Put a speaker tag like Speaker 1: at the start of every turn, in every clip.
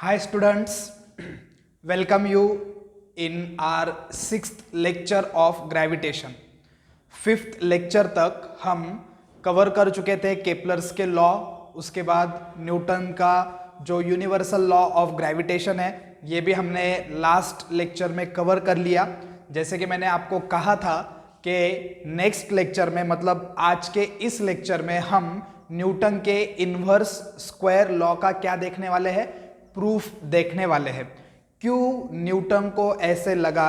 Speaker 1: Hi students, welcome you in our sixth lecture of gravitation. Fifth lecture तक हम cover कर चुके थे केपलर्स के लॉ, उसके बाद न्यूटन का जो यूनिवर्सल लॉ ऑफ ग्रेविटेशन है ये भी हमने लास्ट लेक्चर में कवर कर लिया। जैसे कि मैंने आपको कहा था कि नेक्स्ट लेक्चर में मतलब आज के इस लेक्चर में हम न्यूटन के इनवर्स स्क्वायर लॉ का क्या देखने वाले हैं, प्रूफ देखने वाले हैं। क्यों न्यूटन को ऐसे लगा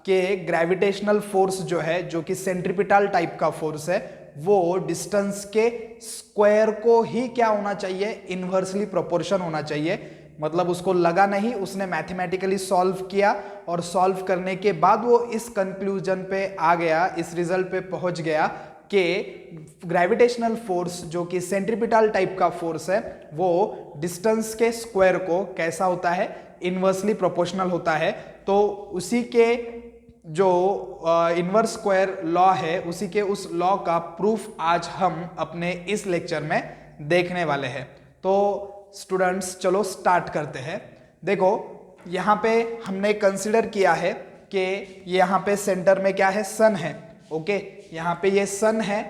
Speaker 1: कि ग्रेविटेशनल फोर्स जो है, जो कि सेंट्रीपिटल टाइप का फोर्स है, वो डिस्टेंस के स्क्वायर को ही क्या होना चाहिए, इनवर्सली प्रोपोर्शन होना चाहिए। मतलब उसको लगा नहीं, उसने मैथमेटिकली सॉल्व किया और सॉल्व करने के बाद वो इस कंक्लूजन पे आ गया, इस रिजल्ट पे पहुंच गया कि ग्रेविटेशनल फोर्स जो कि सेंट्रीपिटल टाइप का फोर्स है वो डिस्टेंस के स्क्वायर को कैसा होता है, इनवर्सली प्रोपोर्शनल होता है। तो उसी के जो इनवर्स स्क्वायर लॉ है, उसी के उस लॉ का प्रूफ आज हम अपने इस लेक्चर में देखने वाले हैं। तो स्टूडेंट्स चलो स्टार्ट करते हैं। देखो यहाँ पे हमने कंसिडर किया है कि यहाँ पे सेंटर में क्या है, सन है। ओके, यहाँ पे ये सन है,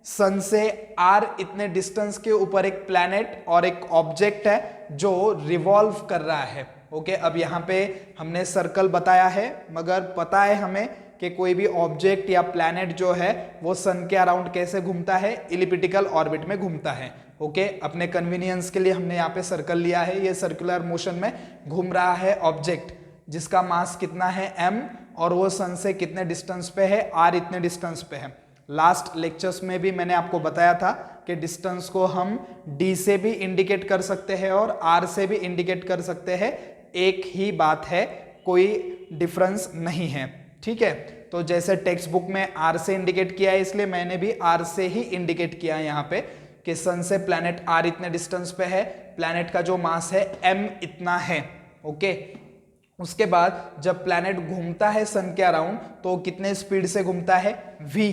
Speaker 1: सन से आर इतने डिस्टेंस के ऊपर एक प्लैनेट और एक ऑब्जेक्ट है जो रिवॉल्व कर रहा है। ओके, अब यहाँ पे हमने सर्कल बताया है, मगर पता है हमें कि कोई भी ऑब्जेक्ट या प्लैनेट जो है वो सन के अराउंड कैसे घूमता है, इलिप्टिकल ऑर्बिट में घूमता है। ओके, अपने कन्वीनियंस के लिए हमने यहाँ पे सर्कल लिया है। ये सर्कुलर मोशन में घूम रहा है ऑब्जेक्ट जिसका मास कितना है, m, और वो सन से कितने डिस्टेंस पे है, r इतने डिस्टेंस पे है। लास्ट लेक्चर्स में भी मैंने आपको बताया था कि डिस्टेंस को हम d से भी इंडिकेट कर सकते हैं और r से भी इंडिकेट कर सकते हैं। एक ही बात है, कोई डिफरेंस नहीं है। ठीक है, तो जैसे टेक्स्ट बुक में r से इंडिकेट किया है, इसलिए मैंने भी r से ही इंडिकेट किया है यहाँ पे कि सन से प्लैनेट r इतने डिस्टेंस पे है, प्लैनेट का जो मास है m इतना है। ओके, उसके बाद जब प्लैनेट घूमता है सन के अराउंड तो कितने स्पीड से घूमता है, v।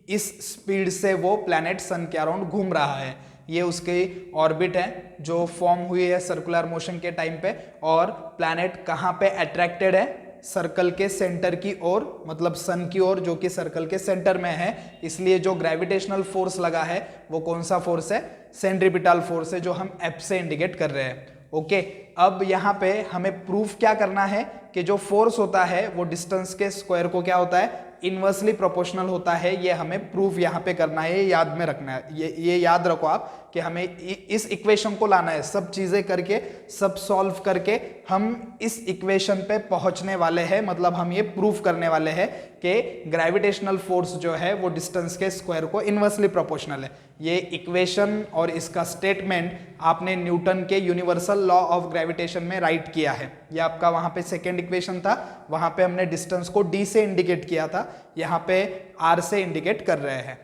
Speaker 1: इस स्पीड से वो प्लैनेट सन के अराउंड घूम रहा है। ये उसकी ऑर्बिट है जो फॉर्म हुई है सर्कुलर मोशन के टाइम पे। और प्लैनेट कहाँ पे अट्रैक्टेड है, सर्कल के सेंटर की ओर, मतलब सन की ओर जो कि सर्कल के सेंटर में है। इसलिए जो ग्रेविटेशनल फोर्स लगा है वो कौन सा फोर्स है, सेंट्रीपिटल फोर्स है, जो हम F से इंडिकेट कर रहे हैं। ओके, अब यहाँ पे हमें प्रूफ क्या करना है कि जो फोर्स होता है वो डिस्टेंस के स्क्वायर को क्या होता है, इनवर्सली प्रोपोर्शनल होता है। ये हमें प्रूफ यहाँ पे करना है, ये याद में रखना है। ये याद रखो आप कि हमें इस इक्वेशन को लाना है। सब चीजें करके, सब सॉल्व करके हम इस इक्वेशन पे पहुंचने वाले हैं। मतलब हम ये प्रूफ करने वाले हैं कि ग्रेविटेशनल फोर्स जो है वो डिस्टेंस के स्क्वायर को इनवर्सली प्रोपोर्शनल है। ये इक्वेशन और इसका स्टेटमेंट आपने न्यूटन के यूनिवर्सल लॉ ऑफ ग्रेविटेशन में राइट किया है। ये आपका वहां पे सेकेंड इक्वेशन था, वहां पे हमने डिस्टेंस को d से इंडिकेट किया था, यहाँ पे r से इंडिकेट कर रहे हैं।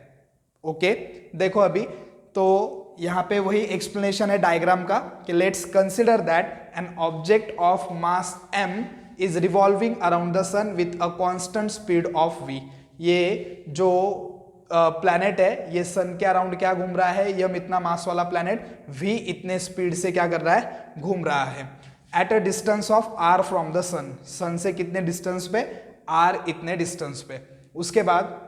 Speaker 1: ओके, देखो अभी तो यहाँ पे वही एक्सप्लेनेशन है डायग्राम का कि let's consider that an object of mass m is revolving around the sun with a constant speed of v। ये जो प्लैनेट है ये सन के अराउंड क्या घूम रहा है, यम इतना मास वाला प्लैनेट v इतने स्पीड से क्या कर रहा है, घूम रहा है। At a distance of r from the sun, sun से कितने डिस्टेंस पे, r इतने डिस्टेंस पे। उसके बाद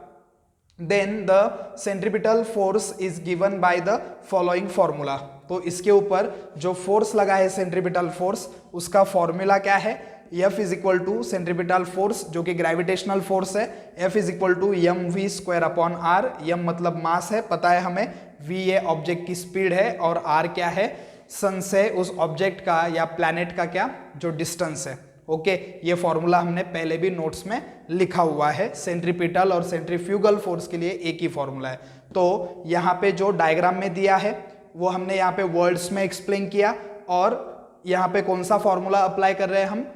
Speaker 1: then the centripetal force is given by the following formula। तो इसके ऊपर जो फोर्स लगा है सेंट्रीपिटल फोर्स, उसका फॉर्मूला क्या है, F is equal to centripetal force जो कि ग्रेविटेशनल फोर्स है, F is equal to mv square upon r। m मतलब मास है, पता है हमें, v ये ऑब्जेक्ट की स्पीड है और r क्या है, सन से उस ऑब्जेक्ट का या प्लैनेट का क्या जो डिस्टेंस है। ओके, ये फॉर्मूला हमने पहले भी नोट्स में लिखा हुआ है। सेंट्रीपिटल और सेंट्रीफ्यूगल फोर्स के लिए एक ही फॉर्मूला है। तो यहाँ पे जो डायग्राम में दिया है वो हमने यहाँ पे वर्ड्स में एक्सप्लेन किया, और यहाँ पे कौन सा फॉर्मूला अप्लाई कर रहे हैं हम,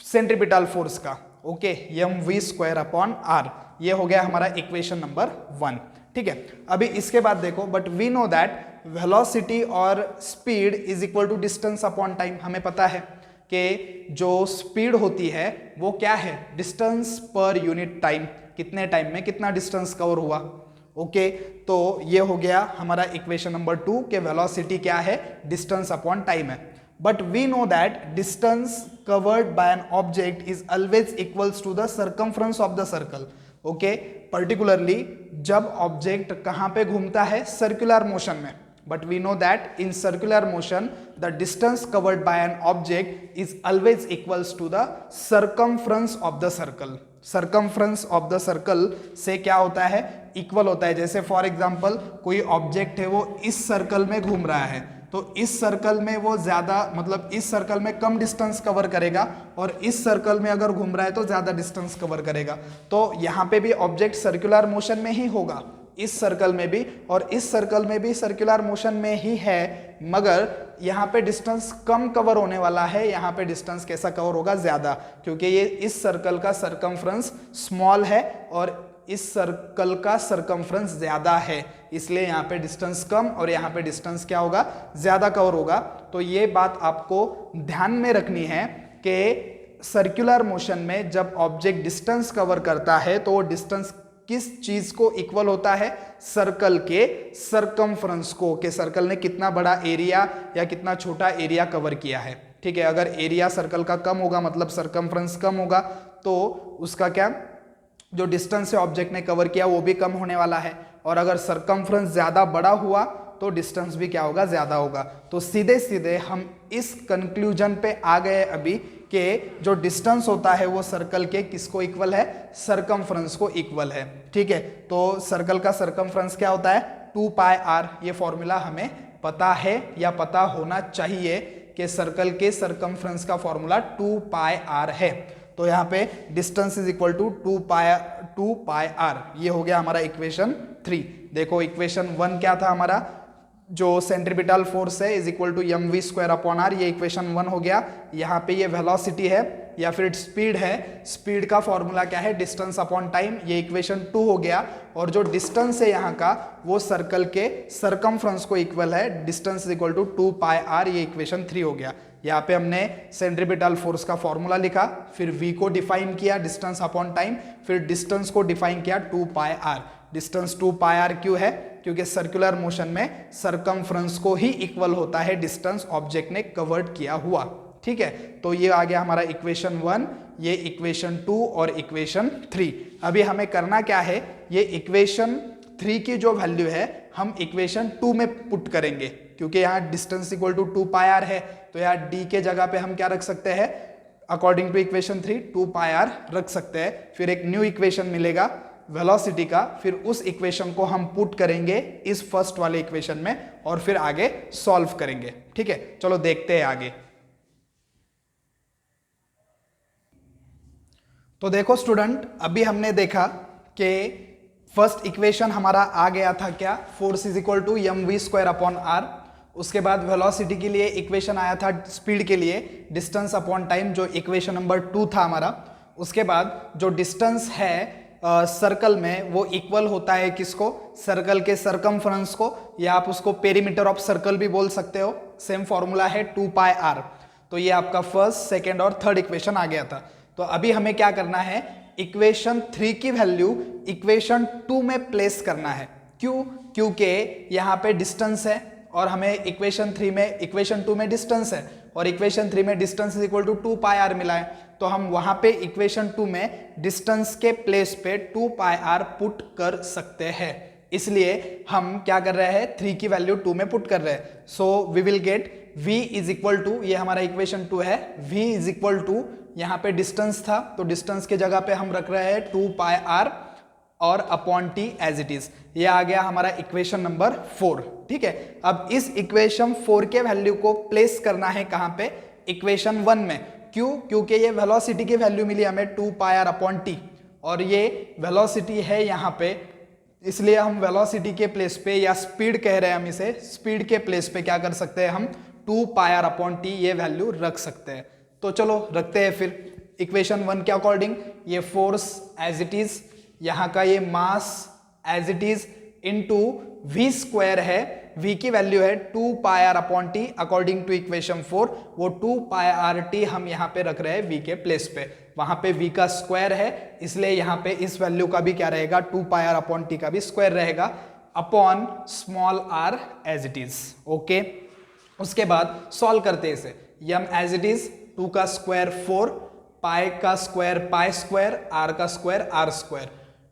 Speaker 1: सेंट्रीपिटल फोर्स का। Okay, mv square upon r, ये हो गया हमारा इक्वेशन नंबर 1। ठीक है, अभी इसके बाद देखो, but we know that velocity और speed is equal to distance upon time. हमें पता है कि जो स्पीड होती है वो क्या है, डिस्टेंस पर यूनिट टाइम, कितने टाइम में कितना डिस्टेंस कवर हुआ। ओके, तो ये हो गया हमारा इक्वेशन नंबर 2 के वेलोसिटी क्या है, डिस्टेंस अपॉन टाइम है। but we know that distance covered by an object is always equals to the circumference of the circle. Okay, particularly जब ऑब्जेक्ट कहाँ पे घूमता है, सर्कुलर मोशन में. But we know that in circular motion the distance covered by an object is always equals to the circumference of the circle. Circumference of the circle से क्या होता है, इक्वल होता है. जैसे फॉर एग्जाम्पल कोई object है वो इस सर्कल में घूम रहा है, तो इस सर्कल में वो ज्यादा, मतलब इस सर्कल में कम डिस्टेंस कवर करेगा और इस सर्कल में अगर घूम रहा है तो ज्यादा डिस्टेंस कवर करेगा. तो यहाँ पे भी ऑब्जेक्ट सर्कुलर मोशन में ही होगा, इस सर्कल में भी और इस सर्कल में भी सर्कुलर मोशन में ही है, मगर यहाँ पे डिस्टेंस कम कवर होने वाला है, यहाँ पे डिस्टेंस कैसा कवर होगा, ज्यादा, क्योंकि ये इस सर्कल का सरकमफ्रेंस स्मॉल है और इस सर्कल का सरकमफ्रेंस ज्यादा है, इसलिए यहाँ पे डिस्टेंस कम और यहाँ पे डिस्टेंस क्या होगा, ज्यादा कवर होगा. तो ये बात आपको ध्यान में रखनी है कि सर्कुलर मोशन में जब ऑब्जेक्ट डिस्टेंस कवर करता है तो वो डिस्टेंस किस चीज को इक्वल होता है, सर्कल के सरकमफ्रेंस को, कि सर्कल ने कितना बड़ा एरिया या कितना छोटा एरिया कवर किया है. ठीक है, अगर एरिया सर्कल का कम होगा मतलब सरकमफ्रेंस कम होगा, तो उसका क्या, जो डिस्टेंस से ऑब्जेक्ट ने कवर किया वो भी कम होने वाला है. और अगर सरकमफ्रेंस ज्यादा बड़ा हुआ तो डिस्टेंस भी क्या होगा, ज्यादा होगा. तो सीधे सीधे हम इस कंक्लूजन पे आ गए अभी कि जो डिस्टेंस होता है वो सर्कल के किसको इक्वल है, सरकमफ्रेंस को इक्वल है. ठीक है, तो सर्कल का सरकमफ्रेंस क्या होता है, 2 पाई r. ये फॉर्मूला हमें पता है या पता होना चाहिए कि सर्कल के सरकमफ्रेंस का फॉर्मूला 2 पाई r है. तो यहाँ पे distance is equal to 2 pi r. ये हो गया हमारा इक्वेशन 3. देखो इक्वेशन 1 क्या था हमारा, जो सेंट्रीपिटल फोर्स है is equal to mv square upon r. ये इक्वेशन 1 हो गया. यहाँ पे ये वेलोसिटी है या फिर स्पीड है, स्पीड का फॉर्मूला क्या है, डिस्टेंस अपॉन टाइम. ये इक्वेशन 2 हो गया. और जो डिस्टेंस है यहाँ का वो सर्कल के सरकमफ्रेंस को इक्वल है, distance is equal to 2 pi r. ये इक्वेशन 3 हो गया. यहाँ पे हमने सेंट्रीपिटल फोर्स का फॉर्मूला लिखा, फिर v को डिफाइन किया, डिस्टेंस अपॉन टाइम, फिर डिस्टेंस को डिफाइन किया 2 pi r. Distance 2 pi r क्यों है, क्योंकि सर्कुलर मोशन में सरकमफ्रेंस को ही इक्वल होता है डिस्टेंस ऑब्जेक्ट ने कवर्ड किया हुआ. ठीक है, तो ये आ गया हमारा इक्वेशन 1, ये इक्वेशन 2 और इक्वेशन 3. अभी हमें करना क्या है, ये इक्वेशन 3 की जो वैल्यू है हम इक्वेशन 2 में पुट करेंगे, क्योंकि यहाँ distance equal to 2 pi r है, तो यहाँ d के जगह पे हम क्या रख सकते हैं, according to equation 3 2 pi r रख सकते हैं. फिर एक न्यू इक्वेशन मिलेगा वेलोसिटी का, फिर उस इक्वेशन को हम पुट करेंगे इस फर्स्ट वाले इक्वेशन में और फिर आगे सॉल्व करेंगे. ठीक है, चलो देखते हैं आगे. तो देखो स्टूडेंट, अभी हमने देखा कि फर्स्ट इक्वेशन हमारा आ गया था क्या, force is equal to mv square upon r. उसके बाद वेलोसिटी के लिए इक्वेशन आया था, स्पीड के लिए डिस्टेंस अपॉन टाइम, जो इक्वेशन नंबर 2 था हमारा. उसके बाद जो डिस्टेंस है सर्कल में वो इक्वल होता है किसको, सर्कल के सरकमफ्रेंस को, या आप उसको पेरीमीटर ऑफ सर्कल भी बोल सकते हो. सेम फॉर्मूला है 2 पाई r. तो ये आपका फर्स्ट, सेकंड और थर्ड इक्वेशन आ गया था. तो अभी हमें क्या करना है, इक्वेशन 3 की वैल्यू इक्वेशन 2 में प्लेस करना है. क्यों, क्योंकि यहाँ पे डिस्टेंस है और हमें इक्वेशन 2 में डिस्टेंस है और इक्वेशन 3 में distance is equal to 2 pi r मिला है. तो हम वहां पे इक्वेशन 2 में डिस्टेंस के प्लेस पे 2 पाई r पुट कर सकते हैं. इसलिए हम क्या कर रहे हैं, 3 की वैल्यू 2 में पुट कर रहे हैं. So we will get v is equal to, ये हमारा इक्वेशन 2 है, v इज इक्वल टू, यहाँ पे डिस्टेंस था तो डिस्टेंस के जगह पे हम रख रहे हैं 2 पाई r और upon t as it is. ये आ गया हमारा इक्वेशन नंबर 4. ठीक है, अब इस इक्वेशन 4 के वैल्यू को प्लेस करना है कहाँ पे, इक्वेशन 1 में. क्यों, क्योंकि ये वेलोसिटी की वैल्यू मिली हमें 2 पाई r अपॉन t और ये वेलोसिटी है यहाँ पे, इसलिए हम वेलोसिटी के प्लेस पे, या स्पीड कह रहे हैं हम इसे, स्पीड के प्लेस पे क्या कर सकते हैं हम, 2 पाई r अपॉन t ये वैल्यू रख सकते हैं. तो चलो रखते हैं फिर इक्वेशन 1 के अकॉर्डिंग. ये फोर्स एज इट इज, यहाँ का ये mass as it is into v square है, v की वैल्यू है 2 pi r upon t according to equation 4. वो 2 पाई r t हम यहाँ पे रख रहे हैं v के प्लेस पे, वहां पे v का स्क्वायर है, इसलिए यहाँ पे इस वैल्यू का भी क्या रहेगा, 2 पाई r अपॉन t का भी स्क्वायर रहेगा upon small r as it is. Okay, उसके बाद सॉल्व करते हैं इसे. यम एज इट इज 2 का स्क्वायर 4, पाई का स्क्वायर पाई स्क्वायर, आर का स्क्वायर आर स्क्वायर,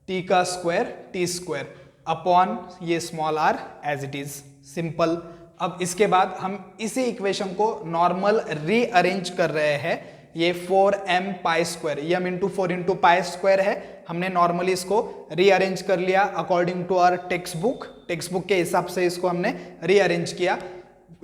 Speaker 1: टी का स्क्वायर टी स्क्वायर अपॉन ये small r as it is, simple. अब इसके बाद हम इसी इक्वेशन को नॉर्मल रीअरेंज कर रहे हैं। ये 4m pi square, m into 4 into pi square है, हमने नॉर्मली इसको रीअरेंज कर लिया according to our textbook के हिसाब से इसको हमने रीअरेंज किया।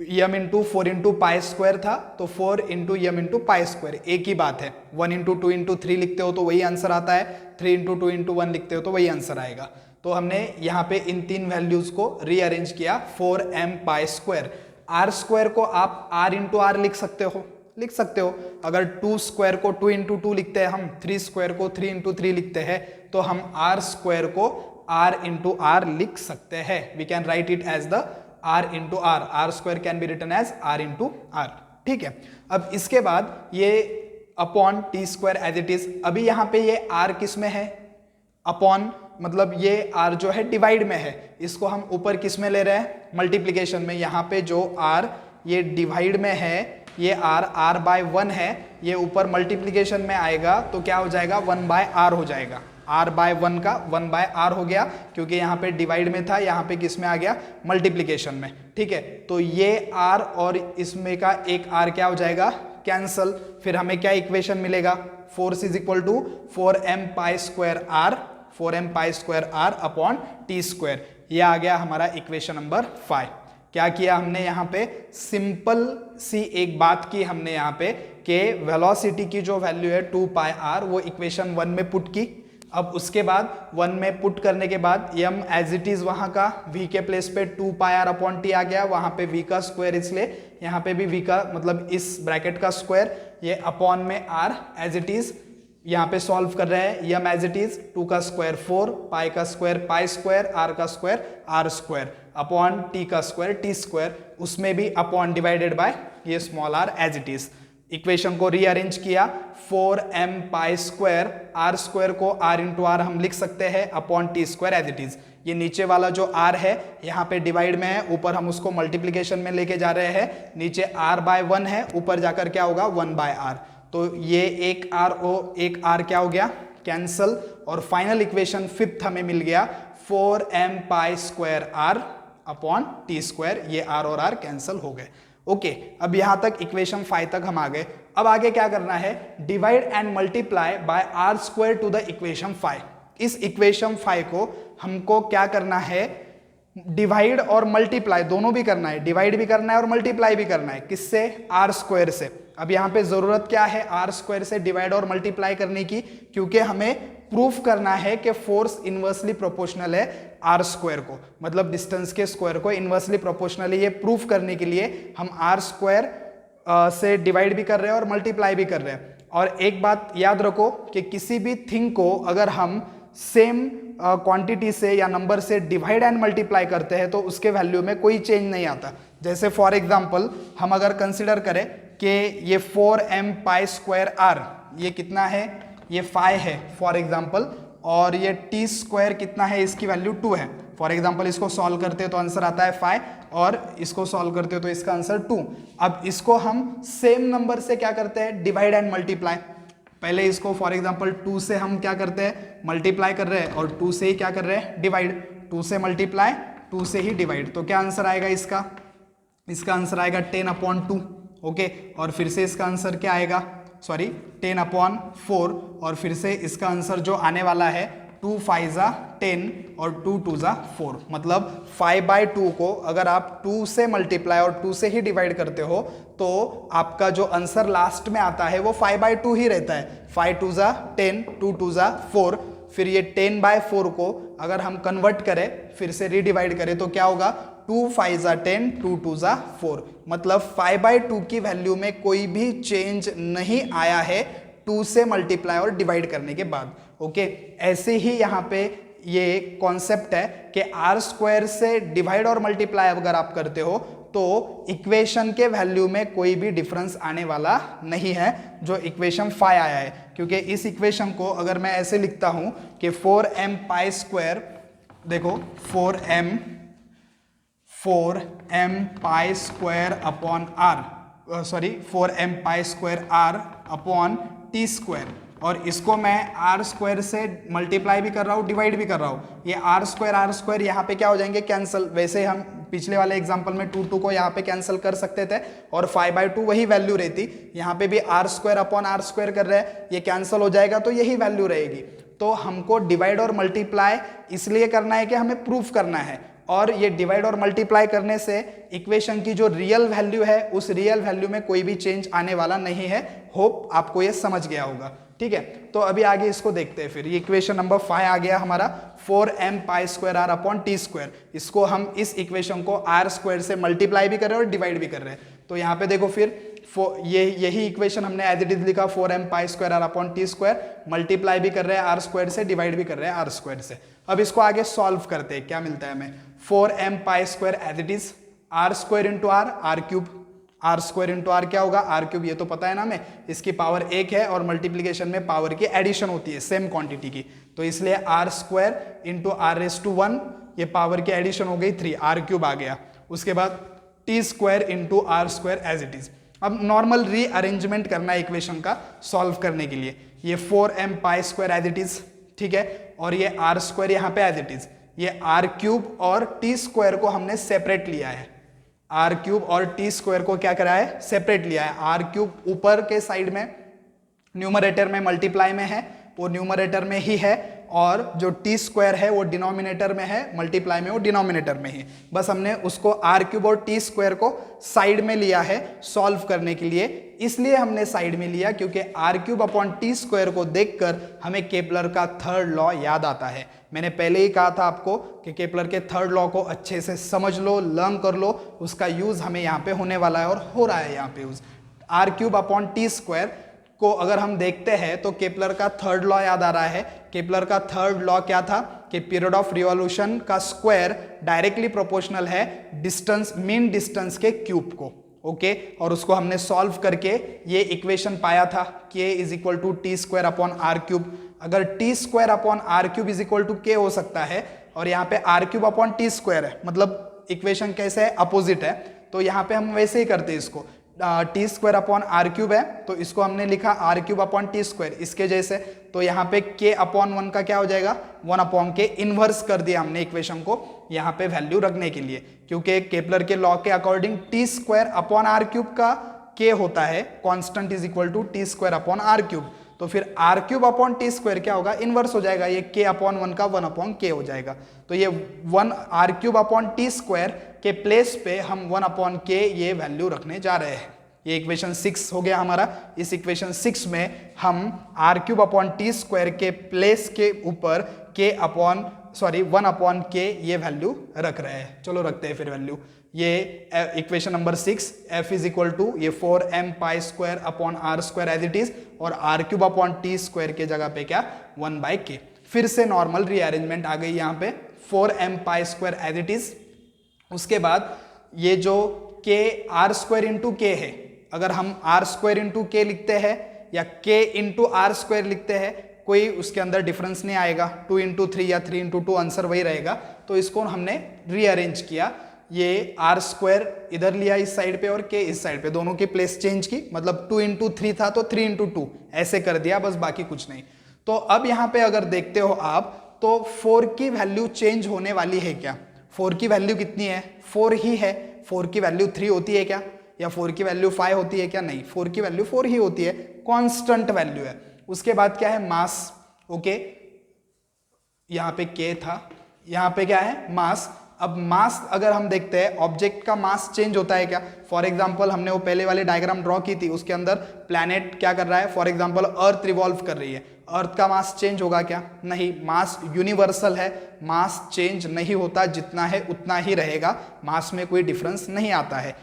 Speaker 1: M into 4 into pi square था तो 4 into m into pi square, एक ही बात है। 1 इंटू 2 इंटू 3 लिखते हो तो वही आंसर आता है, 3 इंटू 2 इंटू 1 लिखते हो तो वही आंसर आएगा। तो हमने यहाँ पे इन तीन वैल्यूज को रीअरेंज किया 4m pi square. R square को आप r इंटू आर लिख सकते हो। अगर 2 स्क्वायर को 2 इंटू 2 लिखते हैं हम, 3 स्क्वायर को 3 इंटू 3 लिखते हैं, तो हम r स्क्वायर को r इंटू आर लिख सकते हैं। We can write it as the r into r, r square can be written as r into r, ठीक है। अब इसके बाद ये upon T square as it is. अभी यहाँ पे ये r किस में है, अपॉन मतलब ये r जो है डिवाइड में है, इसको हम ऊपर किस में ले रहे हैं, मल्टीप्लीकेशन में। यहाँ पे जो r ये डिवाइड में है, ये r बाय 1 है, ये ऊपर मल्टीप्लीकेशन में आएगा तो क्या हो जाएगा, 1 बाय r हो जाएगा। r बाय 1 का 1 बाय r हो गया, क्योंकि यहाँ पे डिवाइड में था, यहाँ पे किस में आ गया, मल्टीप्लीकेशन में, ठीक है। तो ये r और इसमें का एक r क्या हो जाएगा, कैंसल। फिर हमें क्या इक्वेशन मिलेगा, force is equal to 4m pi square r, 4m pi square r upon T square. ये आ गया हमारा इक्वेशन नंबर 5। क्या किया हमने यहाँ पे, सिंपल सी एक बात की हमने यहाँ पे कि वेलोसिटी की जो वैल्यू है 2 पाई r वो इक्वेशन 1 में पुट की। अब उसके बाद 1 में पुट करने के बाद यम एज इट इज वहां का v के प्लेस पे 2 पाई r अपॉन टी आ गया, वहां पे v का स्क्वायर, इसलिए यहाँ पे भी v का मतलब इस ब्रैकेट का स्क्वायर, ये अपॉन में r एज इट इज यहाँ पे सॉल्व कर रहे हैं। यम एज इट इज 2 का स्क्वायर 4, पाई का स्क्वायर पाई स्क्वायर, आर का square r square upon t का स्क्वायर टी स्क्वायर, उसमें भी अपॉन डिवाइडेड बाय ये small r as it is. Equation को रीअरेंज किया, 4m pi square, r square को r इंटू आर हम लिख सकते हैं upon T square as it is. ये नीचे वाला जो r है यहाँ पे डिवाइड में है, ऊपर हम उसको मल्टीप्लीकेशन में लेके जा रहे हैं। नीचे r बाय 1 है, ऊपर जाकर क्या होगा, 1 बाय r। तो ये एक r क्या हो गया, कैंसल। और फाइनल इक्वेशन 5th हमें मिल गया 4m pi square r upon T square, ये r और r कैंसल हो गए। ओके, अब यहां तक इक्वेशन 5 तक हम आ गए। अब आगे क्या करना है, divide and multiply by r square to the equation 5। इस इक्वेशन 5 को हमको क्या करना है, डिवाइड और मल्टीप्लाई दोनों भी करना है, डिवाइड भी करना है और मल्टीप्लाई भी करना है। किससे, r स्क्वायर से। अब यहाँ पे जरूरत क्या है, r स्क्वायर से डिवाइड और मल्टीप्लाई करने की, क्योंकि हमें प्रूफ करना है कि फोर्स इनवर्सली प्रोपोर्शनल है r स्क्वायर को, मतलब डिस्टेंस के स्क्वायर को इनवर्सली प्रोपोर्शनल है। ये प्रूफ करने के लिए हम r स्क्वायर से डिवाइड भी कर रहे हैं और मल्टीप्लाई भी कर रहे हैं। और एक बात याद रखो कि किसी भी थिंग को अगर हम सेम क्वांटिटी से या नंबर से डिवाइड एंड मल्टीप्लाई करते हैं तो उसके वैल्यू में कोई चेंज नहीं आता। जैसे फॉर एग्जांपल हम अगर कंसिडर करें कि ये 4m पाई स्क्वायर r, ये कितना है, ये 5 है फॉर एग्जांपल, और ये t स्क्वायर कितना है, इसकी वैल्यू 2 है फॉर एग्जांपल। इसको सॉल्व करते हैं तो आंसर आता है 5, और इसको सॉल्व करते हो तो इसका आंसर 2। अब इसको हम सेम नंबर से क्या करते हैं, डिवाइड एंड मल्टीप्लाई। पहले इसको फॉर एग्जांपल 2 से हम क्या करते हैं, मल्टीप्लाई कर रहे हैं, और 2 से ही क्या कर रहे हैं, डिवाइड। 2 से मल्टीप्लाई, 2 से ही डिवाइड। तो क्या आंसर आएगा इसका आंसर आएगा 10/2। ओके, और फिर से इसका आंसर क्या आएगा, सॉरी 10/4, और फिर से इसका आंसर जो आने वाला है 2 5 जा 10 और 2 2 जा 4। मतलब 5/2 को अगर आप 2 से मल्टीप्लाई और 2 से ही डिवाइड करते हो तो आपका जो आंसर लास्ट में आता है वो 5/2 ही रहता है। 5 2 जा 10, 2 2 जा 4। फिर ये 10/4 को अगर हम कन्वर्ट करें, फिर से रीडिवाइड करें तो क्या होगा, 2 5 जा 10, 2 2 जा 4। मतलब 5/2 की वैल्यू में कोई भी चेंज नहीं आया है 2 से मल्टीप्लाई और डिवाइड करने के बाद। ओके, ऐसे ही यहाँ पे ये कॉन्सेप्ट है कि r स्क्वायर से डिवाइड और मल्टीप्लाई अगर आप करते हो तो इक्वेशन के वैल्यू में कोई भी डिफरेंस आने वाला नहीं है जो इक्वेशन 5 आया है। क्योंकि इस इक्वेशन को अगर मैं ऐसे लिखता हूं कि 4m पाई स्क्वायर, देखो 4m pi square upon r, sorry 4m pi square r upon T square, और इसको मैं आर स्क्वायर से मल्टीप्लाई भी कर रहा हूँ, डिवाइड भी कर रहा हूँ। ये आर स्क्वायर यहाँ पे क्या हो जाएंगे, कैंसिल। वैसे हम पिछले वाले एग्जांपल में 2 को यहाँ पे कैंसिल कर सकते थे और 5/2 वही वैल्यू रहती। यहाँ पे भी r square upon are square कर रहे हैं, ये कैंसिल हो जाएगा तो यही वैल्यू रहेगी। तो हमको डिवाइड और मल्टीप्लाई इसलिए करना है कि हमें प्रूफ करना है, और ये डिवाइड और मल्टीप्लाई करने से इक्वेशन की जो रियल वैल्यू है उस रियल वैल्यू में कोई भी चेंज आने वाला नहीं है। होप आपको ये समझ गया होगा, ठीक है। तो अभी आगे इसको देखते हैं। फिर ये इक्वेशन नंबर 5 आ गया हमारा 4m pi square r upon T square. इसको हम इस इक्वेशन को r स्क्वायर से मल्टीप्लाई भी कर रहे हैं और डिवाइड भी कर रहे हैं। तो यहाँ पे देखो फिर यही इक्वेशन हमने एज इट इज लिखा 4m pi square r upon T square, multiply भी कर रहे हैं r स्क्वायर से, डिवाइड भी कर रहे हैं r स्क्वायर से। अब इसको आगे सॉल्व करते हैं, क्या मिलता है हमें। 4m pi square as it is r square into r cube, r square into r क्या होगा, आर क्यूब, ये तो पता है ना हमें, इसकी पावर 1 है और मल्टीप्लीकेशन में पावर की एडिशन होती है सेम क्वांटिटी की, तो इसलिए r square into r raise to 1, ये पावर की एडिशन हो गई 3, आर क्यूब आ गया। उसके बाद t square into r square as it is. अब नॉर्मल रीअरेंजमेंट करना है इक्वेशन का सॉल्व करने के लिए। ये 4m pi square as it is, ठीक है, और ये आर स्क्वायर यहाँ पे एज इट इज। ये आर क्यूब और टी स्क्वायर को हमने सेपरेट लिया है, आर क्यूब और टी स्क्वायर को क्या करा है, सेपरेट लिया है। आर क्यूब ऊपर के साइड में न्यूमरेटर में मल्टीप्लाई में है, वो न्यूमरेटर में ही है, और जो टी स्क्वायर है वो डिनोमिनेटर में है, मल्टीप्लाई में वो डिनोमिनेटर में ही। बस हमने उसको आर क्यूब और टी स्क्वायर को साइड में लिया है सॉल्व करने के लिए। इसलिए हमने साइड में लिया क्योंकि r cube upon T square को देखकर हमें केपलर का थर्ड लॉ याद आता है। मैंने पहले ही कहा था आपको कि केपलर के थर्ड लॉ को अच्छे से समझ लो, लर्न कर लो, उसका यूज हमें यहाँ पे होने वाला है और हो रहा है यहाँ पे use. R cube upon T square को अगर हम देखते हैं तो केपलर का थर्ड लॉ याद आ रहा है। केपलर का थर्ड लॉ क्या था कि पीरियड ऑफ रिवॉल्यूशन का स्क्वायर डायरेक्टली प्रोपोर्शनल है डिस्टेंस, मीन डिस्टेंस के क्यूब को, ओके। और उसको हमने सॉल्व करके ये इक्वेशन पाया था k is equal to T square upon are cube. अगर T square upon are cube is equal to k हो सकता है और यहाँ पे R cube upon T square है, मतलब इक्वेशन कैसे है, अपोजिट है, तो यहाँ पे हम वैसे ही करते हैं इसको। T square upon are cube है तो इसको हमने लिखा r cube upon T square इसके जैसे, तो यहाँ पे k अपॉन 1 का क्या हो जाएगा, 1 अपॉन के इनवर्स कर दिया हमने इक्वेशन को यहाँ पे वैल्यू रखने के लिए, क्योंकि केपलर के लॉ के according t square upon are cube का k होता है constant is equal to T square upon are cube. तो फिर r cube upon T square क्या होगा, इनवर्स हो जाएगा, ये k अपॉन 1 का 1 अपॉन k हो जाएगा। तो ये 1 r cube upon T square के प्लेस पे हम 1 अपॉन k ये वैल्यू रखने जा रहे हैं। ये इक्वेशन 6 हो गया हमारा। इस इक्वेशन 6 में हम r cube upon T square के प्लेस के ऊपर वन अपॉन के ये वैल्यू रख रहे हैं। चलो रखते हैं फिर वैल्यू। ये equation number 6 f is equal to ये 4m pi square upon are square as it is, और R cube upon T square के जगह पे क्या 1/k। फिर से नॉर्मल रीअरेंजमेंट आ गई यहाँ पे 4m pi square as it is. उसके बाद ये जो k आर स्क्वायर इंटू के है, अगर हम आर स्क्वायर इंटू के लिखते हैं या k इंटू आर स्क्वायर लिखते हैं कोई उसके अंदर डिफरेंस नहीं आएगा, 2 इंटू 3 या 3 इंटू 2 आंसर वही रहेगा। तो इसको हमने रीअरेंज किया, ये आर स्क्वायर इधर लिया इस साइड पे और के इस साइड पे, दोनों की प्लेस चेंज की, मतलब 2 इंटू 3 था तो 3 इंटू 2 ऐसे कर दिया, बस बाकी कुछ नहीं। तो अब यहाँ पे अगर देखते हो आप तो 4 की वैल्यू चेंज होने वाली है क्या, 4 की वैल्यू कितनी है, 4 ही है। 4 की वैल्यू 3 होती है क्या, या 4 की वैल्यू 5 होती है क्या, नहीं, 4 की वैल्यू 4 ही होती है, कांस्टेंट वैल्यू है। उसके बाद क्या है, मास, ओके, यहाँ पे k था, यहाँ पे क्या है, मास। अब मास अगर हम देखते हैं ऑब्जेक्ट का मास चेंज होता है क्या, फॉर एग्जांपल हमने वो पहले वाली डायग्राम ड्रॉ की थी, उसके अंदर प्लैनेट क्या कर रहा है, फॉर एग्जांपल अर्थ रिवॉल्व कर रही है, अर्थ का मास चेंज होगा क्या, नहीं, मास यूनिवर्सल है, मास चेंज नहीं होता, जितना है उतना ही रहेगा, मास में कोई डिफरेंस नहीं आता है।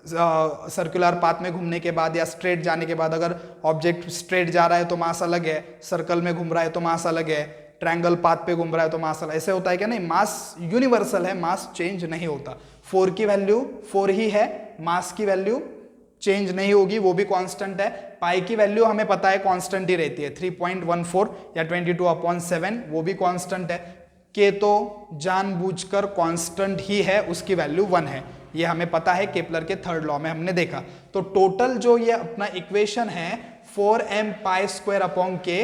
Speaker 1: सर्कुलर पाथ में घूमने के बाद या स्ट्रेट जाने के बाद, अगर ऑब्जेक्ट स्ट्रेट जा रहा है तो मास अलग है, सर्कल में घूम रहा है तो मास अलग है, ट्रायंगल पाथ पे घूम रहा है तो मास अलग, ऐसे होता है क्या, नहीं, मास यूनिवर्सल है, मास चेंज नहीं होता। 4 की वैल्यू 4 ही है, मास की वैल्यू चेंज नहीं होगी, वो भी कांस्टेंट है। पाई की वैल्यू हमें पता है कांस्टेंट ही रहती है, 3.14 या 22/7, वो भी कांस्टेंट है। के तो जानबूझकर कांस्टेंट ही है, उसकी वैल्यू 1 है, ये हमें पता है, केपलर के थर्ड लॉ में हमने देखा। तो टोटल जो ये अपना इक्वेशन है 4m पाई स्क्वायर अपॉन के,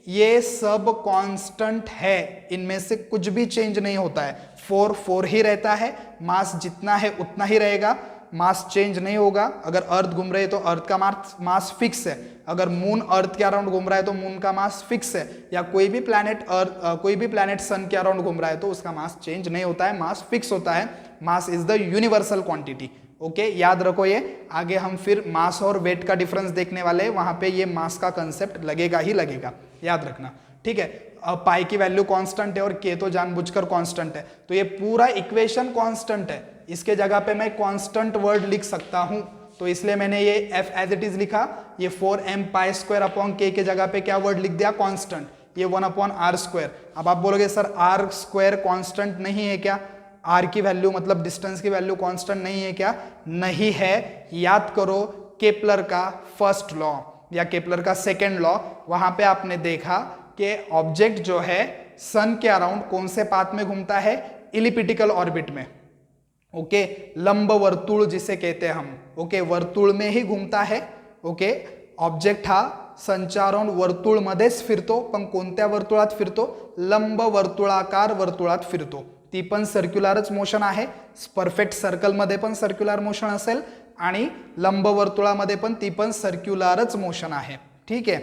Speaker 1: ये सब कांस्टेंट है, इनमें से कुछ भी चेंज नहीं होता है, 4 4 ही रहता है, मास जितना है उतना ही रहेगा, मास चेंज नहीं होगा। अगर अर्थ घूम रही है तो अर्थ का मास फिक्स है, अगर मून अर्थ के अराउंड घूम रहा है तो मून का मास फिक्स है, या कोई भी प्लैनेट सन के अराउंड घूम रहा है तो उसका मास चेंज नहीं होता है, मास फिक्स होता है। Mass is the universal quantity. Okay, याद रखो ये। आगे हम फिर मास और वेट का डिफरेंस देखने वाले हैं, वहां पे ये मास का कंसेप्ट लगेगा ही लगेगा, याद रखना, ठीक है। पाई की वैल्यू कांस्टेंट है और के तो जानबूझकर कांस्टेंट है, तो ये पूरा इक्वेशन कांस्टेंट है। इसके जगह पे मैं कांस्टेंट वर्ड लिख सकता हूं, तो इसलिए मैंने ये एफ एज इट इज लिखा। ये 4m पाई स्क्वायर अपॉन के जगह पे क्या वर्ड लिख दिया, कांस्टेंट, ये 1 अपॉन आर स्क्वायर। अब आप बोलोगे सर आर स्क्वायर कांस्टेंट नहीं है क्या, आर की वैल्यू मतलब डिस्टेंस की वैल्यू कांस्टेंट नहीं है क्या? नहीं है। याद करो केपलर का फर्स्ट लॉ या केपलर का सेकेंड लॉ, वहां पे आपने देखा कि ऑब्जेक्ट जो है सन के अराउंड कौन से पाथ में घूमता है, इलिप्टिकल ऑर्बिट में। ओके, लंब वर्तुळ जिसे कहते हैं हम, ओके, वर्तुळ में ही घूमता है। ओके, ऑब्जेक्ट हा संचारण वर्तुळ मध्येच फिरतो, पण कोणत्या वर्तुळात फिरतो, लंब वर्तुळाकार वर्तुळात फिरतो। ती पण सर्क्युलरच मोशन आहे, परफेक्ट सर्कल मध्ये पण सर्क्युलर मोशन असेल आणि लंब वर्तुळामध्ये पण ती पण सर्क्युलरच मोशन आहे, ठीक है।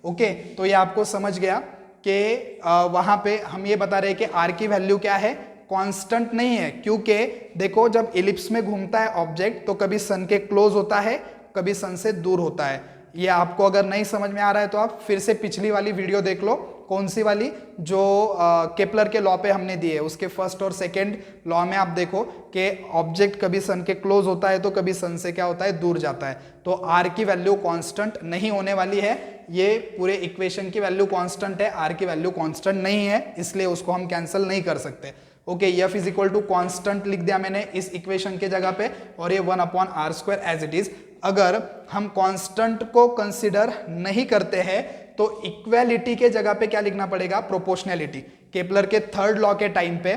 Speaker 1: ओके, तो ये आपको समझ गया कि वहां पे हम ये बता रहे हैं कि आर की वैल्यू क्या है, कांस्टेंट नहीं है, क्योंकि देखो जब इलिप्स में घूमता है ऑब्जेक्ट तो कभी सन के क्लोज होता है, कभी सन से दूर होता है। ये आपको अगर नहीं समझ में आ रहा है तो आप फिर से पिछली वाली वीडियो देख लो, कौन सी वाली, जो केपलर के लॉ पे हमने दी है, उसके फर्स्ट और सेकंड लॉ में आप देखो कि ऑब्जेक्ट कभी सन के क्लोज होता है तो कभी सन से क्या होता है, दूर जाता है। तो आर की वैल्यू कांस्टेंट नहीं होने वाली है, ये पूरे इक्वेशन की वैल्यू कांस्टेंट है, आर की वैल्यू कांस्टेंट नहीं है, इसलिए उसको हम कैंसिल नहीं कर सकते। Okay, F is equal to constant लिख दिया मैंने इस इक्वेशन के जगह पे, और ये 1 upon are square as it is. अगर हम कांस्टेंट को कंसीडर नहीं करते हैं तो इक्वालिटी के जगह पे क्या लिखना पड़ेगा, प्रोपोर्शनैलिटी। केपलर के थर्ड लॉ के टाइम पे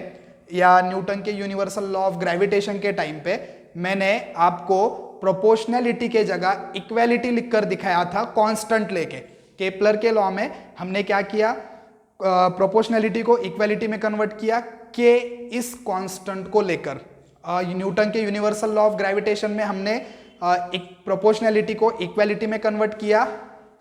Speaker 1: या न्यूटन के यूनिवर्सल लॉ ऑफ ग्रेविटेशन के टाइम पे मैंने आपको प्रोपोर्शनैलिटी के जगह इक्वालिटी लिखकर दिखाया था, कांस्टेंट लेके। केपलर के लॉ में हमने क्या किया, प्रोपोर्शनैलिटी को इक्वालिटी में कन्वर्ट किया के इस कांस्टेंट को लेकर। न्यूटन के यूनिवर्सल लॉ ऑफ ग्रेविटेशन में हमने प्रोपोर्शनैलिटी को इक्वालिटी में कन्वर्ट किया,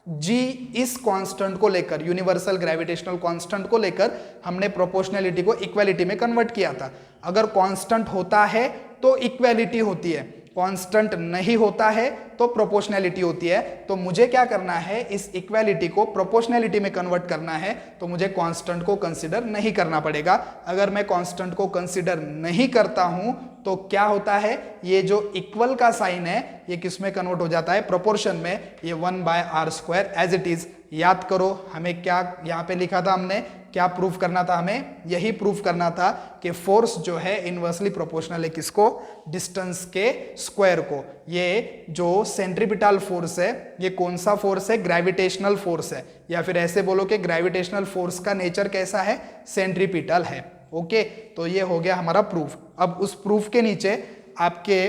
Speaker 1: जी इस कांस्टेंट को लेकर, यूनिवर्सल ग्रेविटेशनल कांस्टेंट को लेकर हमने प्रोपोर्शनैलिटी को इक्वालिटी में कन्वर्ट किया था। अगर कांस्टेंट होता है तो इक्वालिटी होती है, कांस्टेंट नहीं होता है तो प्रोपोर्शनैलिटी होती है। तो मुझे क्या करना है, इस इक्वालिटी को प्रोपोर्शनैलिटी में कन्वर्ट करना है, तो मुझे कांस्टेंट को कंसीडर नहीं करना पड़ेगा। अगर मैं कांस्टेंट को कंसीडर नहीं करता हूं तो क्या होता है, ये जो इक्वल का साइन है ये किस में कन्वर्ट हो जाता है, प्रोपोर्शन में, ये 1 by r square as it is. याद करो हमें क्या यहाँ पे लिखा था, हमने क्या प्रूफ करना था, हमें यही प्रूफ करना था कि फोर्स जो है इनवर्सली प्रोपोर्शनल है किसको, डिस्टेंस के स्क्वायर को। ये जो सेंट्रीपिटल फोर्स है ये कौन सा फोर्स है, ग्रेविटेशनल फोर्स है, या फिर ऐसे बोलो कि ग्रेविटेशनल फोर्स का नेचर कैसा है, सेंट्रीपिटल है। ओके, तो ये हो गया हमारा प्रूफ। अब उस प्रूफ के नीचे आपके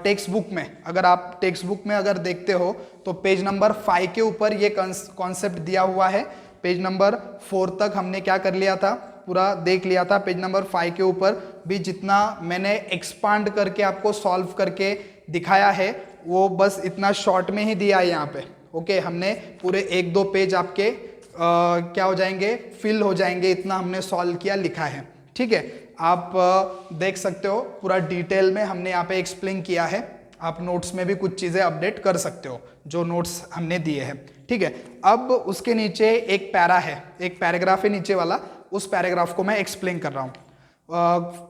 Speaker 1: टेक्स्ट बुक में, अगर आप टेक्स्ट बुक में अगर देखते हो तो पेज नंबर 5 के ऊपर ये कॉन्सेप्ट दिया हुआ है। पेज नंबर 4 तक हमने क्या कर लिया था, पूरा देख लिया था। पेज नंबर 5 के ऊपर भी जितना मैंने एक्सपांड करके आपको सॉल्व करके दिखाया है वो बस इतना शॉर्ट में ही दिया है यहाँ पे। ओके, हमने पूरे 1-2 पेज आपके क्या हो जाएंगे, फिल हो जाएंगे, इतना हमने सॉल्व किया, लिखा है, ठीक है। आप देख सकते हो पूरा डिटेल में हमने यहाँ पे एक्सप्लेन किया है। आप नोट्स में भी कुछ चीज़ें अपडेट कर सकते हो जो नोट्स हमने दिए हैं, ठीक है। अब उसके नीचे एक पैरा है, एक पैराग्राफ है नीचे वाला, उस पैराग्राफ को मैं एक्सप्लेन कर रहा हूँ।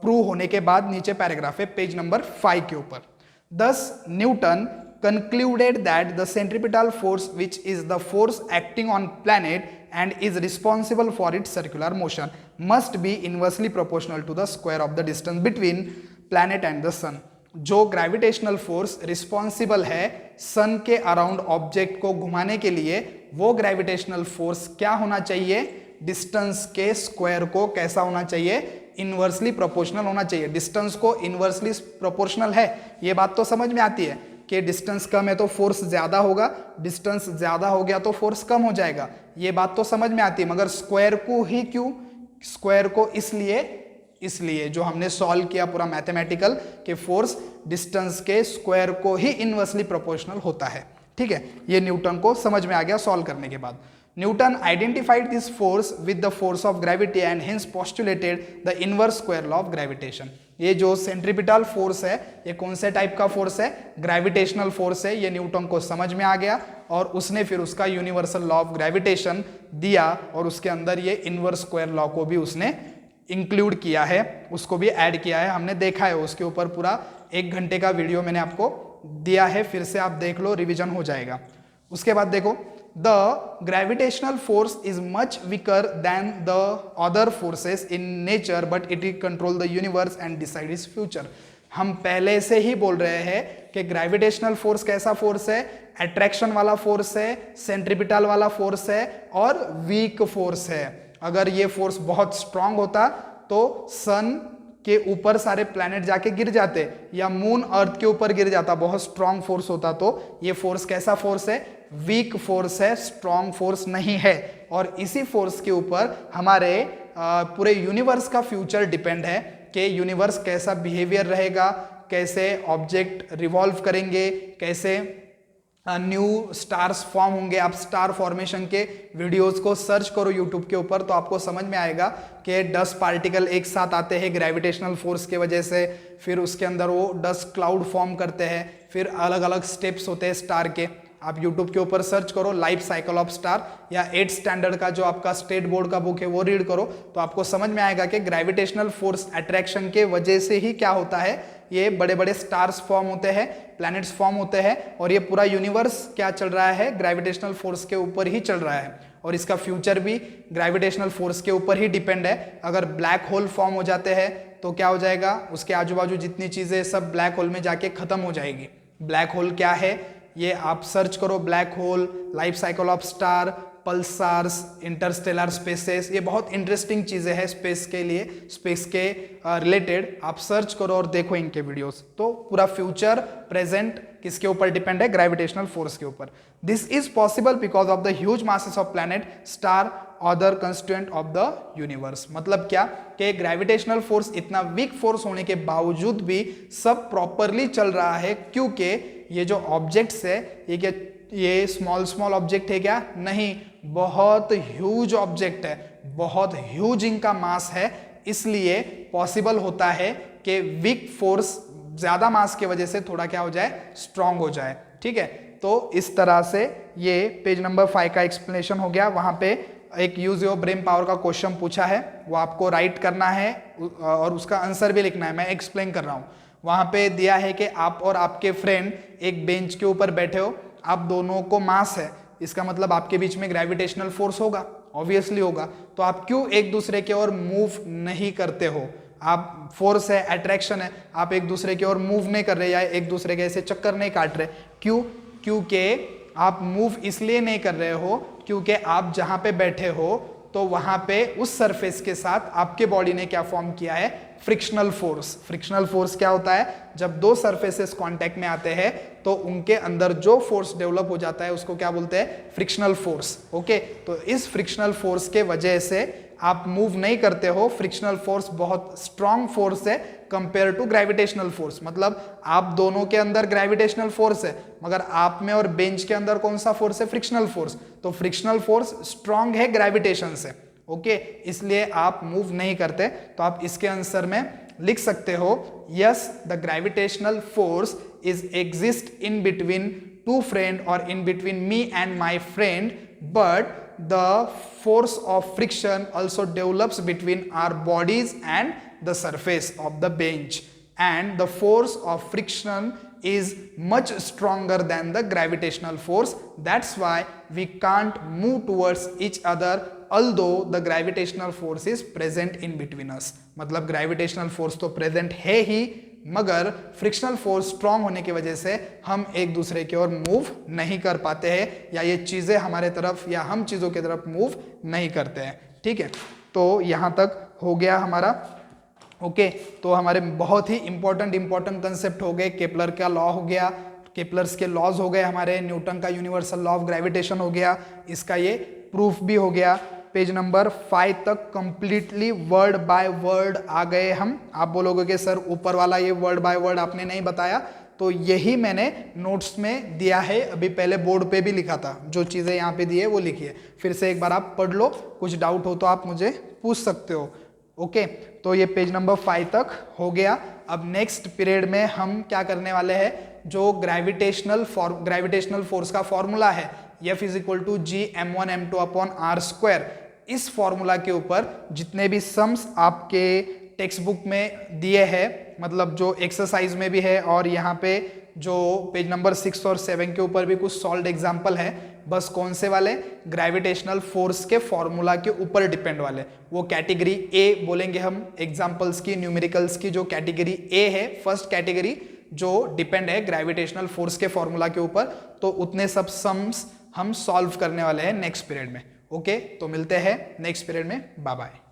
Speaker 1: प्रूव होने के बाद नीचे पैराग्राफ है पेज नंबर 5 के ऊपर। Thus Newton concluded that the centripetal force, which is the force acting on planet and is responsible for its circular motion, must be inversely proportional to the square of the distance between planet and the sun. जो gravitational force responsible है सन के around object को घुमाने के लिए, वो gravitational force क्या होना चाहिए, डिस्टेंस के स्क्वायर को कैसा होना चाहिए, इनवर्सली प्रोपोर्शनल होना चाहिए। डिस्टेंस को इनवर्सली प्रोपोर्शनल है, ये बात तो समझ में आती है कि डिस्टेंस कम है तो फोर्स ज्यादा होगा, डिस्टेंस ज्यादा हो गया तो फोर्स कम हो जाएगा, ये बात तो समझ में आती है। मगर स्क्वायर को ही क्यों, स्क्वायर को इसलिए जो हमने सॉल्व किया पूरा मैथमेटिकल कि फोर्स डिस्टेंस के स्क्वायर को ही इनवर्सली प्रोपोर्शनल होता है। ठीक है, ये न्यूटन को समझ में आ गया सॉल्व करने के बाद। Newton identified this force with the force of gravity and hints postulated the inverse square law of gravitation. ये जो सेंट्रीपिटल फोर्स है ये कौन से टाइप का फोर्स है, ग्रेविटेशनल फोर्स है, ये न्यूटन को समझ में आ गया और उसने फिर उसका यूनिवर्सल लॉ ऑफ ग्रेविटेशन दिया और उसके अंदर ये इनवर्स स्क्वायर लॉ को भी उसने इंक्लूड किया है, उसको भी ऐड किया है, हमने देखा है, उसके ऊपर पूरा 1 घंटे का वीडियो मैंने आपको दिया है, फिर से आप देख लो, रिवीजन हो जाएगा। उसके बाद देखो, the gravitational force is much weaker then the other forces in nature but it control the universe and decide its future. हम पहले से ही बोल रहे हैं कि ग्रेविटेशनल फोर्स कैसा फोर्स है, अट्रैक्शन वाला फोर्स है, सेंट्रीपिटल वाला फोर्स है और वीक फोर्स है। अगर ये फोर्स बहुत स्ट्रांग होता तो सन के ऊपर सारे प्लैनेट जाके गिर जाते या मून अर्थ के ऊपर गिर जाता, बहुत स्ट्रांग फोर्स होता। तो ये फोर्स कैसा फोर्स है, वीक फोर्स है, स्ट्रांग फोर्स नहीं है। और इसी फोर्स के ऊपर हमारे पूरे यूनिवर्स का फ्यूचर डिपेंड है कि यूनिवर्स कैसा बिहेवियर रहेगा, कैसे ऑब्जेक्ट रिवॉल्व करेंगे, कैसे न्यू स्टार्स फॉर्म होंगे। आप स्टार फॉर्मेशन के वीडियोस को सर्च करो यूट्यूब के ऊपर तो आपको समझ में आएगा कि डस्ट पार्टिकल एक साथ आते हैं ग्रेविटेशनल फोर्स के वजह से, फिर उसके अंदर वो डस्ट क्लाउड फॉर्म करते हैं, फिर अलग अलग स्टेप्स होते हैं स्टार के। आप यूट्यूब के ऊपर सर्च करो लाइफ साइकिल ऑफ स्टार या 8th स्टैंडर्ड का जो आपका स्टेट बोर्ड का बुक है वो रीड करो तो आपको समझ में आएगा कि ग्रेविटेशनल फोर्स अट्रैक्शन के वजह से ही क्या होता है, ये बड़े बड़े स्टार्स फॉर्म होते हैं, प्लैनेट्स फॉर्म होते हैं और ये पूरा यूनिवर्स क्या चल रहा है, ग्रेविटेशनल फोर्स के ऊपर ही चल रहा है और इसका फ्यूचर भी ग्रेविटेशनल फोर्स के ऊपर ही डिपेंड है। अगर ब्लैक होल फॉर्म हो जाते हैं तो क्या हो जाएगा, उसके आजू बाजू जितनी चीजें सब ब्लैक होल में जाके खत्म हो जाएगी। ब्लैक होल क्या है ये आप सर्च करो, black hole, life cycle of star, पल्सार्स, Interstellar spaces, ये बहुत इंटरेस्टिंग चीजें हैं स्पेस के लिए, स्पेस के रिलेटेड आप सर्च करो और देखो इनके वीडियोस। तो पूरा फ्यूचर प्रेजेंट किसके ऊपर डिपेंड है, ग्रेविटेशनल फोर्स के ऊपर। This is possible because of the huge masses of planet, star, other constituent of the universe. मतलब क्या कि ग्रेविटेशनल फोर्स इतना वीक फोर्स होने के बावजूद भी सब प्रॉपरली चल रहा है क्योंकि ये जो ऑब्जेक्ट्स है ये क्या, ये स्मॉल ऑब्जेक्ट है क्या, नहीं, बहुत ह्यूज ऑब्जेक्ट है, बहुत ह्यूज इनका मास है, इसलिए पॉसिबल होता है कि वीक फोर्स ज्यादा मास की वजह से थोड़ा क्या हो जाए, स्ट्रांग हो जाए। ठीक है, तो इस तरह से ये पेज नंबर 5 का एक्सप्लेनेशन हो गया। वहां पे एक यूज योर ब्रेन पावर का क्वेश्चन पूछा है, वो आपको राइट करना है और उसका आंसर भी लिखना है, मैं एक्सप्लेन कर रहा हूं। वहां पे दिया है कि आप और आपके फ्रेंड एक बेंच के ऊपर बैठे हो, आप दोनों को मास है, इसका मतलब आपके बीच में ग्रेविटेशनल फोर्स होगा, ऑब्वियसली होगा। तो आप क्यों एक दूसरे की ओर मूव नहीं करते हो, आप फोर्स है, अट्रैक्शन है, आप एक दूसरे की ओर मूव नहीं कर रहे या एक दूसरे के ऐसे चक्कर नहीं काट रहे, क्यों, क्योंकि आप मूव इसलिए नहीं कर रहे हो क्योंकि आप जहां पे बैठे हो तो वहां पे उस सरफेस के साथ आपके बॉडी ने क्या फॉर्म किया है, फ्रिक्शनल फोर्स। फ्रिक्शनल फोर्स क्या होता है, जब दो सरफेसेस कांटेक्ट में आते हैं तो उनके अंदर जो फोर्स डेवलप हो जाता है उसको क्या बोलते हैं, फ्रिक्शनल फोर्स। ओके, तो इस फ्रिक्शनल फोर्स के वजह से आप मूव नहीं करते हो। फ्रिक्शनल फोर्स बहुत स्ट्रॉन्ग फोर्स है कंपेयर टू ग्रेविटेशनल फोर्स। मतलब आप दोनों के अंदर ग्रेविटेशनल फोर्स है मगर आप में और बेंच के अंदर कौन सा फोर्स है, फ्रिक्शनल फोर्स। तो फ्रिक्शनल फोर्स स्ट्रॉन्ग है ग्रेविटेशन से, ओके, इसलिए आप मूव नहीं करते। तो आप इसके आंसर में लिख सकते हो, yes the gravitational force is exist in between two friend और in between me and my friend, but the force of friction also develops between our bodies and the surface of the bench, and the force of friction is much stronger than the gravitational force. That's why we can't move towards each other although the gravitational force is present in between us. मतलब gravitational force तो present है ही मगर frictional force strong होने की वजह से हम एक दूसरे की ओर मूव नहीं कर पाते हैं या ये चीजें हमारे तरफ या हम चीजों की तरफ मूव नहीं करते हैं। ठीक है, तो यहाँ तक हो गया हमारा। ओके, तो हमारे बहुत ही इंपॉर्टेंट कंसेप्ट हो गए। केपलर का लॉ हो गया, केपलर्स के लॉज हो गए हमारे, न्यूटन का यूनिवर्सल लॉ ऑफ ग्रेविटेशन हो गया, इसका ये प्रूफ भी हो गया। पेज नंबर 5 तक कंप्लीटली वर्ड बाय वर्ड आ गए हम। आप बोलोगे कि सर ऊपर वाला ये वर्ड बाय वर्ड आपने नहीं बताया, तो यही मैंने नोट्स में दिया है, अभी पहले बोर्ड पे भी लिखा था। जो चीज़ें यहाँ पे दी है वो लिखिए, फिर से एक बार आप पढ़ लो, कुछ डाउट हो तो आप मुझे पूछ सकते हो। ओके, तो ये पेज नंबर 5 तक हो गया। अब नेक्स्ट पीरियड में हम क्या करने वाले हैं, जो ग्रेविटेशनल फोर्स का फॉर्मूला है F = G m1m2/r², इस फॉर्मूला के ऊपर जितने भी सम्स आपके टेक्स्ट बुक में दिए हैं, मतलब जो एक्सरसाइज में भी है और यहाँ पे जो पेज नंबर 6 और 7 के ऊपर भी कुछ सॉल्व एग्जाम्पल है, बस कौन से वाले, ग्रेविटेशनल फोर्स के फॉर्मूला के ऊपर डिपेंड वाले। वो कैटेगरी ए बोलेंगे हम एग्जाम्पल्स की, न्यूमेरिकल्स की। जो कैटेगरी ए है, फर्स्ट कैटेगरी जो डिपेंड है ग्रेविटेशनल फोर्स के फॉर्मूला के ऊपर, तो उतने सब सम्स हम सॉल्व करने वाले हैं नेक्स्ट पीरियड में। ओके, तो मिलते हैं नेक्स्ट पीरियड में, बाय बाय।